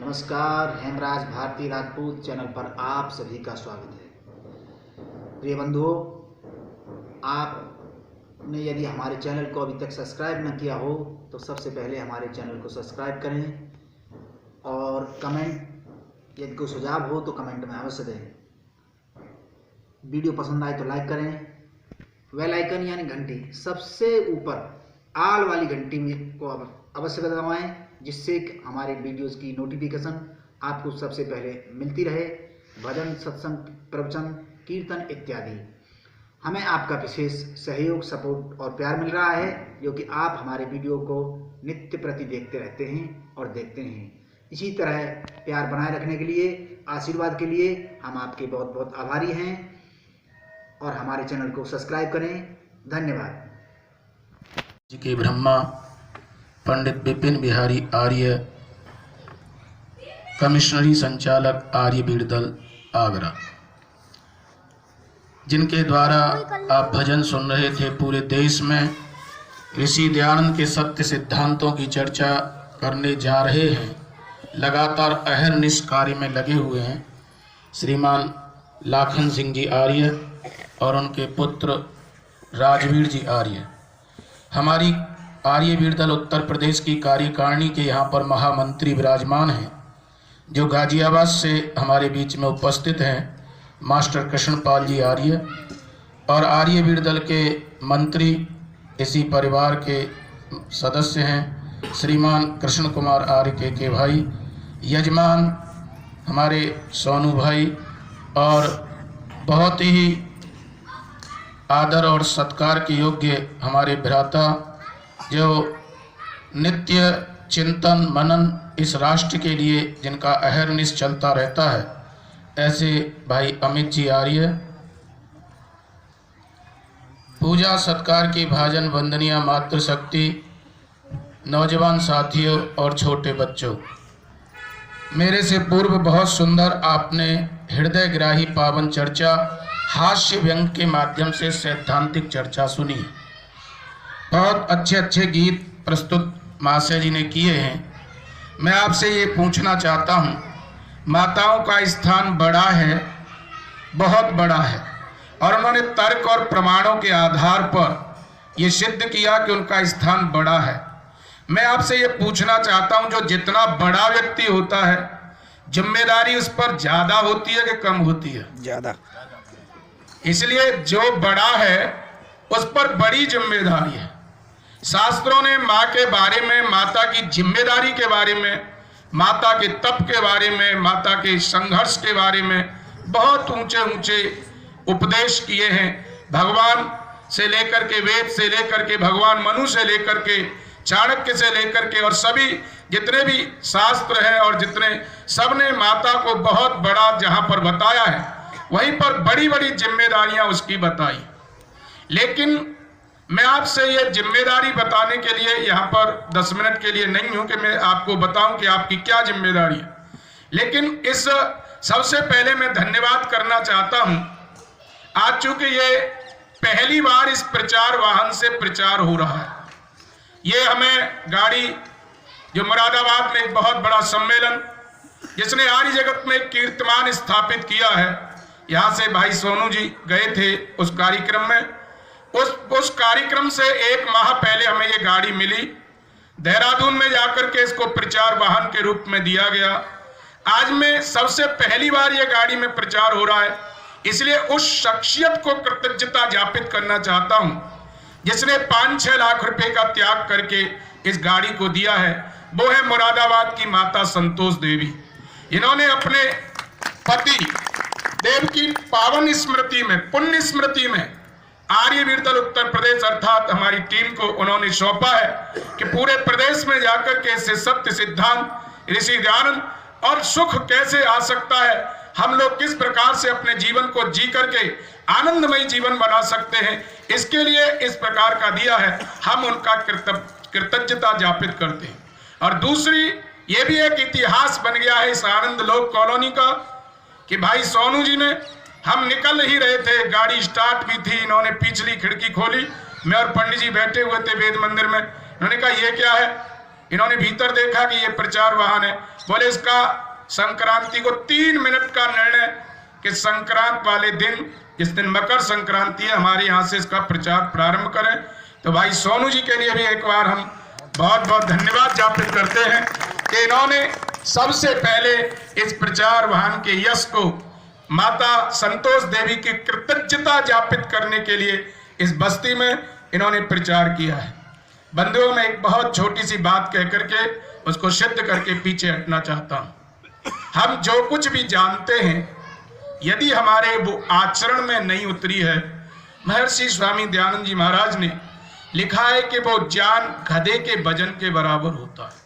नमस्कार, हेमराज भारती राजपूत चैनल पर आप सभी का स्वागत है। प्रिय बंधुओं, आपने यदि हमारे चैनल को अभी तक सब्सक्राइब न किया हो तो सबसे पहले हमारे चैनल को सब्सक्राइब करें और कमेंट, यदि कोई सुझाव हो तो कमेंट में अवश्य दें। वीडियो पसंद आए तो लाइक करें। बेल आइकन यानी घंटी, सबसे ऊपर आल वाली घंटी को अवश्य दबाएं, जिससे कि हमारे वीडियोस की नोटिफिकेशन आपको सबसे पहले मिलती रहे। भजन, सत्संग, प्रवचन, कीर्तन इत्यादि हमें आपका विशेष सहयोग, सपोर्ट और प्यार मिल रहा है, जो कि आप हमारे वीडियो को नित्य प्रति देखते रहते हैं और देखते हैं। इसी तरह प्यार बनाए रखने के लिए, आशीर्वाद के लिए हम आपके बहुत बहुत आभारी हैं और हमारे चैनल को सब्सक्राइब करें। धन्यवाद। जी के ब्रह्मा पंडित विपिन बिहारी आर्य, कमिश्नरी संचालक आर्य बीड़ दल आगरा, जिनके द्वारा आप भजन सुन रहे थे। पूरे देश में ऋषि दयानंद के सत्य सिद्धांतों की चर्चा करने जा रहे हैं। लगातार अहरनिश कार्य में लगे हुए हैं श्रीमान लाखन सिंह जी आर्य और उनके पुत्र राजवीर जी आर्य। हमारी आर्य बीड़ दल उत्तर प्रदेश की कार्यकारिणी के यहाँ पर महामंत्री विराजमान हैं, जो गाजियाबाद से हमारे बीच में उपस्थित हैं, मास्टर कृष्णपाल जी आर्य, और आर्य बीड़ दल के मंत्री, इसी परिवार के सदस्य हैं श्रीमान कृष्ण कुमार आर्य के भाई, यजमान हमारे सोनू भाई, और बहुत ही आदर और सत्कार के योग्य हमारे भ्राता, जो नित्य चिंतन मनन इस राष्ट्र के लिए जिनका अहरनिश चलता रहता है, ऐसे भाई अमित जी आर्य। पूजा सत्कार की भाजन वंदनिया मातृशक्ति, नौजवान साथियों और छोटे बच्चों, मेरे से पूर्व बहुत सुंदर आपने हृदय ग्राही पावन चर्चा, हास्य व्यंग के माध्यम से सैद्धांतिक चर्चा सुनी। बहुत अच्छे अच्छे गीत प्रस्तुत महाशय जी ने किए हैं। मैं आपसे ये पूछना चाहता हूँ, माताओं का स्थान बड़ा है, बहुत बड़ा है, और उन्होंने तर्क और प्रमाणों के आधार पर ये सिद्ध किया कि उनका स्थान बड़ा है। मैं आपसे ये पूछना चाहता हूँ, जो जितना बड़ा व्यक्ति होता है, जिम्मेदारी उस पर ज्यादा होती है कि कम होती है? ज्यादा। इसलिए जो बड़ा है उस पर बड़ी जिम्मेदारी है। शास्त्रों ने माँ के बारे में, माता की जिम्मेदारी के बारे में, माता के तप के बारे में, माता के संघर्ष के बारे में बहुत ऊंचे ऊंचे उपदेश किए हैं। भगवान से लेकर के, वेद से लेकर के, भगवान मनु से लेकर के, चाणक्य से लेकर के, और सभी जितने भी शास्त्र हैं और जितने, सबने माता को बहुत बड़ा जहां पर बताया है, वहीं पर बड़ी बड़ी जिम्मेदारियां उसकी बताई। लेकिन मैं आपसे ये जिम्मेदारी बताने के लिए यहाँ पर 10 मिनट के लिए नहीं हूं कि मैं आपको बताऊं कि आपकी क्या जिम्मेदारी है। लेकिन इस सबसे पहले मैं धन्यवाद करना चाहता हूं। आज चूंकि ये पहली बार इस प्रचार वाहन से प्रचार हो रहा है, ये हमें गाड़ी, जो मुरादाबाद में एक बहुत बड़ा सम्मेलन जिसने आर्य जगत में कीर्तिमान स्थापित किया है, यहाँ से भाई सोनू जी गए थे उस कार्यक्रम में। उस कार्यक्रम से 1 माह पहले हमें ये गाड़ी मिली। देहरादून में जाकर के इसको प्रचार वाहन के रूप में दिया गया। आज में सबसे पहली बार ये गाड़ी में प्रचार हो रहा है, इसलिए उस शख्सियत को कृतज्ञता ज्ञापित करना चाहता हूं, जिसने 5-6 लाख रुपए का त्याग करके इस गाड़ी को दिया है। वो है मुरादाबाद की माता संतोष देवी। इन्होंने अपने पति देव की पावन स्मृति में, पुण्य स्मृति में, आर्य बीड़ दल उत्तर प्रदेश अर्थात हमारी टीम को उन्होंने सौंपा है कि पूरे प्रदेश में जाकर के इससे सत्य सिद्धांत, ऋषि दयानंद और सुख कैसे आ सकता है, हम लोग किस प्रकार से अपने जीवन को जी करके आनंदमय जीवन बना सकते हैं, इसके लिए इस प्रकार का दिया है। हम उनका कृतज्ञता ज्ञापित करते हैं। और दूसरी, ये भी एक इतिहास बन गया है इस आनंद लोक कॉलोनी का कि भाई सोनू जी ने, हम निकल ही रहे थे, गाड़ी स्टार्ट भी थी, इन्होंने पिछली खिड़की खोली, मैं और पंडित जी बैठे हुए थे वेद मंदिर में। इन्होंने कहा ये क्या है? इन्होंने भीतर देखा कि ये प्रचार वाहन है। बोले इसका संक्रांति को 3 मिनट का निर्णय कि संक्रांत वाले दिन, जिस दिन मकर संक्रांति है, हमारे यहाँ से इसका प्रचार प्रारंभ करें। तो भाई सोनू जी के लिए भी एक बार हम बहुत बहुत धन्यवाद ज्ञापित करते हैं कि इन्होंने सबसे पहले इस प्रचार वाहन के यश को माता संतोष देवी की कृतज्ञता ज्ञापित करने के लिए इस बस्ती में इन्होंने प्रचार किया है। बंधुओं, में एक बहुत छोटी सी बात कह करके उसको सिद्ध करके पीछे हटना चाहता हूं। हम जो कुछ भी जानते हैं, यदि हमारे वो आचरण में नहीं उतरी है, महर्षि स्वामी दयानंद जी महाराज ने लिखा है कि वो ज्ञान गधे के वजन के बराबर होता है।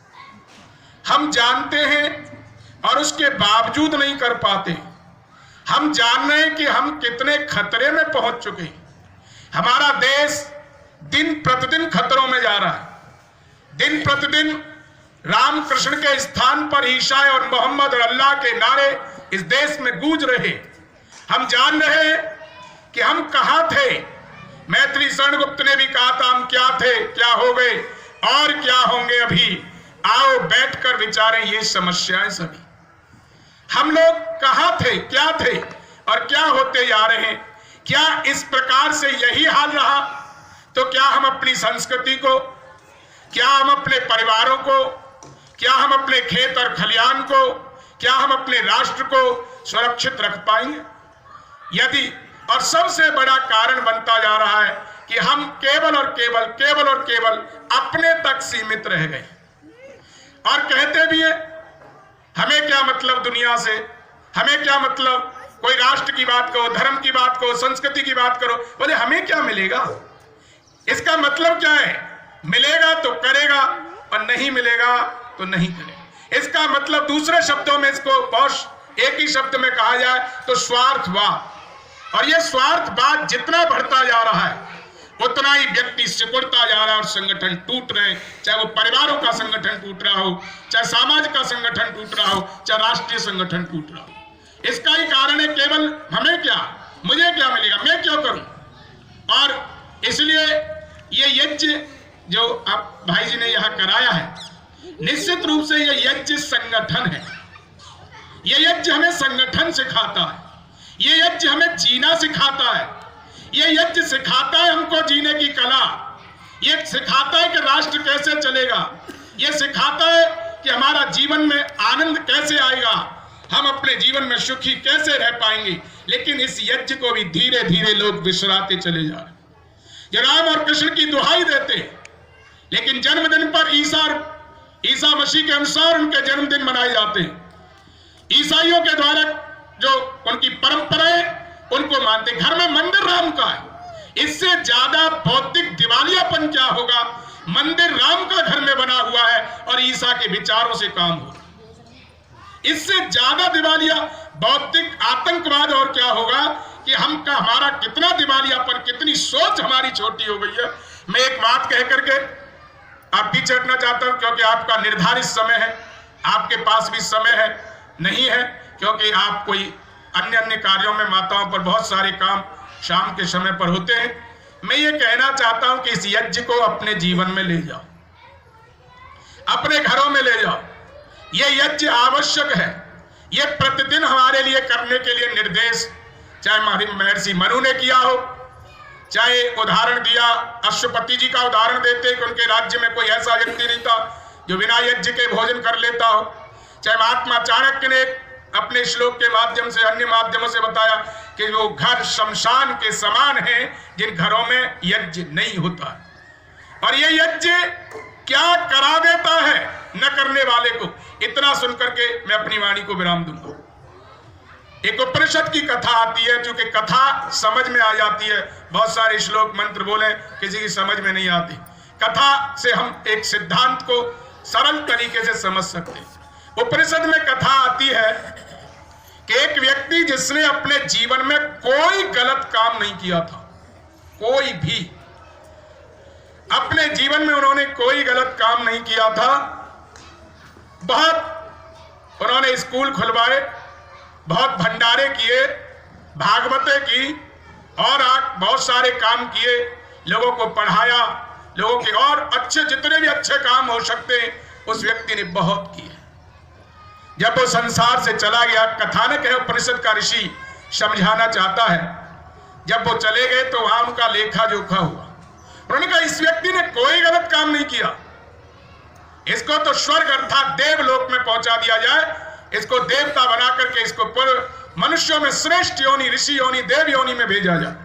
हम जानते हैं और उसके बावजूद नहीं कर पाते। हम जान रहे हैं कि हम कितने खतरे में पहुंच चुके हैं। हमारा देश दिन प्रतिदिन खतरों में जा रहा है। दिन प्रतिदिन राम कृष्ण के स्थान पर ईसा और मोहम्मद और अल्लाह के नारे इस देश में गूंज रहे। हम जान रहे हैं कि हम कहां थे। मैथिली शरण गुप्त ने भी कहा था, हम क्या थे, क्या हो गए और क्या होंगे अभी। आओ बैठकर विचारें ये समस्याएं सभी। हम लोग कहां थे, क्या थे और क्या होते जा रहे हैं। क्या इस प्रकार से यही हाल रहा तो क्या हम अपनी संस्कृति को, क्या हम अपने परिवारों को, क्या हम अपने खेत और खलिहान को, क्या हम अपने राष्ट्र को सुरक्षित रख पाएंगे? यदि, और सबसे बड़ा कारण बनता जा रहा है कि हम केवल और केवल अपने तक सीमित रह गए। और कहते भी है हमें क्या मतलब दुनिया से, हमें क्या मतलब, कोई राष्ट्र की बात करो, धर्म की बात करो, संस्कृति की बात करो, बोले हमें क्या मिलेगा। इसका मतलब क्या है? मिलेगा तो करेगा और नहीं मिलेगा तो नहीं करेगा। इसका मतलब दूसरे शब्दों में इसको बहुत एक ही शब्द में कहा जाए तो स्वार्थवाद। और ये स्वार्थवाद जितना बढ़ता जा रहा है उतना ही व्यक्ति सिकुड़ता जा रहा है और संगठन टूट रहे हैं। चाहे वो परिवारों का संगठन टूट रहा हो, चाहे समाज का संगठन टूट रहा हो, चाहे राष्ट्रीय संगठन टूट रहा हो। इसका ही कारण है केवल हमें क्या, मुझे क्या मिलेगा, मैं क्यों करूं। और इसलिए ये यज्ञ जो आप भाई जी ने यहां कराया है, निश्चित रूप से ये यज्ञ संगठन है। ये यज्ञ हमें संगठन सिखाता है, ये यज्ञ हमें जीना सिखाता है, ये यज्ञ सिखाता है हमको जीने की कला, ये सिखाता है कि राष्ट्र कैसे चलेगा, ये सिखाता है कि हमारा जीवन में आनंद कैसे आएगा, हम अपने जीवन में सुखी कैसे रह पाएंगे। लेकिन इस यज्ञ को भी धीरे धीरे लोग विसराते चले जा रहे। जो राम और कृष्ण की दुहाई देते, लेकिन जन्मदिन पर ईसा मसीह के अनुसार उनके जन्मदिन मनाए जाते हैं। ईसाइयों के द्वारा जो उनकी परंपराएं उनको मानते, घर में मंदिर राम का है। इससे ज्यादा भौतिक दिवालियापन क्या होगा। मंदिर राम का घर में बना हुआ है और ईसा के विचारों से काम हो रहा है। इससे ज्यादा दिवालिया भौतिक आतंकवाद और क्या होगा कि हमारा कितना दिवालियापन, कितनी सोच हमारी छोटी हो गई है। मैं एक बात कह करके आप पीछे हटना चाहता हूं, क्योंकि आपका निर्धारित समय है, आपके पास भी समय है नहीं है, क्योंकि आप कोई अन्य कार्यों में, माताओं पर बहुत सारे काम शाम के समय पर होते हैं। मैं ये कहना चाहता हूं कि इस यज्ञ को अपने जीवन में ले जाओ, अपने घरों में ले जाओ। ये यज्ञ आवश्यक है, ये प्रतिदिन हमारे लिए करने के लिए निर्देश, चाहे महर्षि मनु ने किया हो, चाहे उदाहरण दिया अश्वपति जी का उदाहरण देते कि उनके राज्य में कोई ऐसा व्यक्ति नहीं था जो बिना यज्ञ के भोजन कर लेता हो, चाहे महात्मा चाणक्य ने अपने श्लोक के माध्यम से, अन्य माध्यमों से बताया कि वो घर शमशान के समान है जिन घरों में यज्ञ नहीं होता। और ये यज्ञ क्या करा देता है न करने वाले को। इतना सुनकर के मैं अपनी वाणी को विराम दूंगा। एक उपनिषद की कथा आती है, चूंकि कथा समझ में आ जाती है, बहुत सारे श्लोक मंत्र बोले किसी की समझ में नहीं आती। कथा से हम एक सिद्धांत को सरल तरीके से समझ सकते हैं। उपनिषद में कथा आती है कि एक व्यक्ति जिसने अपने जीवन में कोई गलत काम नहीं किया था, कोई भी अपने जीवन में उन्होंने कोई गलत काम नहीं किया था, बहुत उन्होंने स्कूल खुलवाए, बहुत भंडारे किए, भागवतें की और बहुत सारे काम किए, लोगों को पढ़ाया, लोगों के और अच्छे जितने भी अच्छे काम हो सकते हैं उस व्यक्ति ने बहुत किए। जब वो संसार से चला गया, कथानक है उपनिषद का ऋषि समझाना चाहता है, जब वो चले गए तो वहां उनका लेखा जोखा हुआ। उन्होंने कहा इस व्यक्ति ने कोई गलत काम नहीं किया, इसको तो स्वर्ग अर्थात देवलोक में पहुंचा दिया जाए, इसको देवता बना करके इसको मनुष्यों में श्रेष्ठ योनि, ऋषि योनि, देव योनि में भेजा जाए।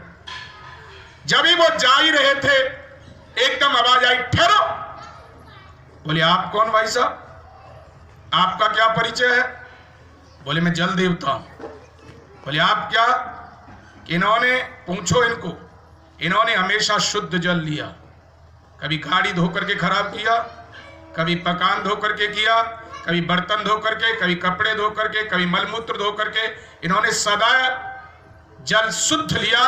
जब ही वो जा ही रहे थे, एकदम आवाज आई, ठहरो। बोले आप कौन भाई साहब, आपका क्या परिचय है? बोले मैं जल देवता हूं। बोले आप क्या? कि इन्होंने, पूछो इनको, इन्होंने हमेशा शुद्ध जल लिया, कभी गाड़ी धो करके खराब किया, कभी पकान धो करके किया, कभी बर्तन धो करके, कभी कपड़े धो करके, कभी मलमूत्र धो करके, इन्होंने सदा जल शुद्ध लिया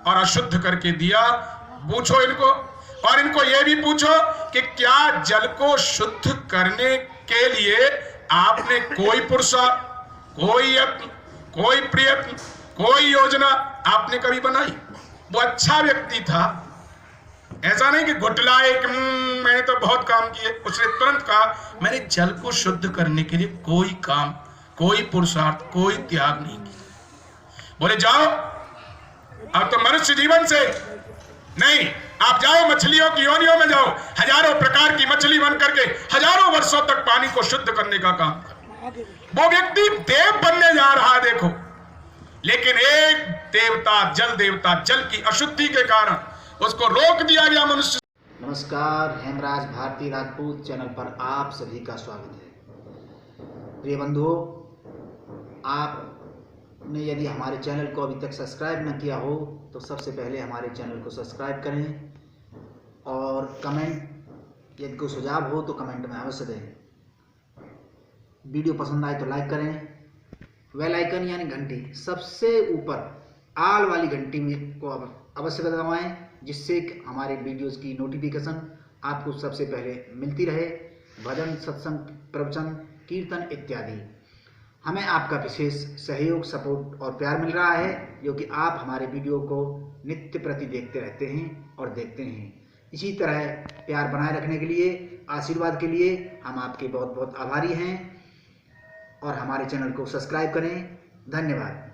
और अशुद्ध करके दिया। पूछो इनको, और इनको यह भी पूछो कि क्या जल को शुद्ध करने के लिए आपने कोई पुरुषार्थ, कोई यत्न, कोई प्रयत्न, कोई योजना आपने कभी बनाई? वो अच्छा व्यक्ति था, ऐसा नहीं कि घुटलाए कि मैंने तो बहुत काम किए। उसने तुरंत कहा मैंने जल को शुद्ध करने के लिए कोई काम, कोई पुरुषार्थ, कोई त्याग नहीं किया। बोले जाओ, अब तो मनुष्य जीवन से नहीं, आप जाओ मछलियों की योनियों में जाओ, हजारों प्रकार की मछली बन करके हजारों वर्षों तक पानी को शुद्ध करने का काम करो। वो व्यक्ति देव बनने जा रहा है, देखो, लेकिन एक देवता, जल देवता, जल की अशुद्धि के कारण उसको रोक दिया गया मनुष्य। नमस्कार, हेमराज भारती राजपूत चैनल पर आप सभी का स्वागत है। प्रिय बंधुओं, आपने यदि हमारे चैनल को अभी तक सब्सक्राइब न किया हो तो सबसे पहले हमारे चैनल को सब्सक्राइब करें और कमेंट, यदि कोई सुझाव हो तो कमेंट में अवश्य दें। वीडियो पसंद आए तो लाइक करें। बेल आइकन यानी घंटी, सबसे ऊपर आल वाली घंटी में को अवश्य दबाएं, जिससे हमारे वीडियोस की नोटिफिकेशन आपको सबसे पहले मिलती रहे। भजन, सत्संग, प्रवचन, कीर्तन इत्यादि हमें आपका विशेष सहयोग, सपोर्ट और प्यार मिल रहा है, जो कि आप हमारे वीडियो को नित्य प्रति देखते रहते हैं और देखते हैं। इसी तरह प्यार बनाए रखने के लिए, आशीर्वाद के लिए हम आपके बहुत बहुत आभारी हैं और हमारे चैनल को सब्सक्राइब करें। धन्यवाद।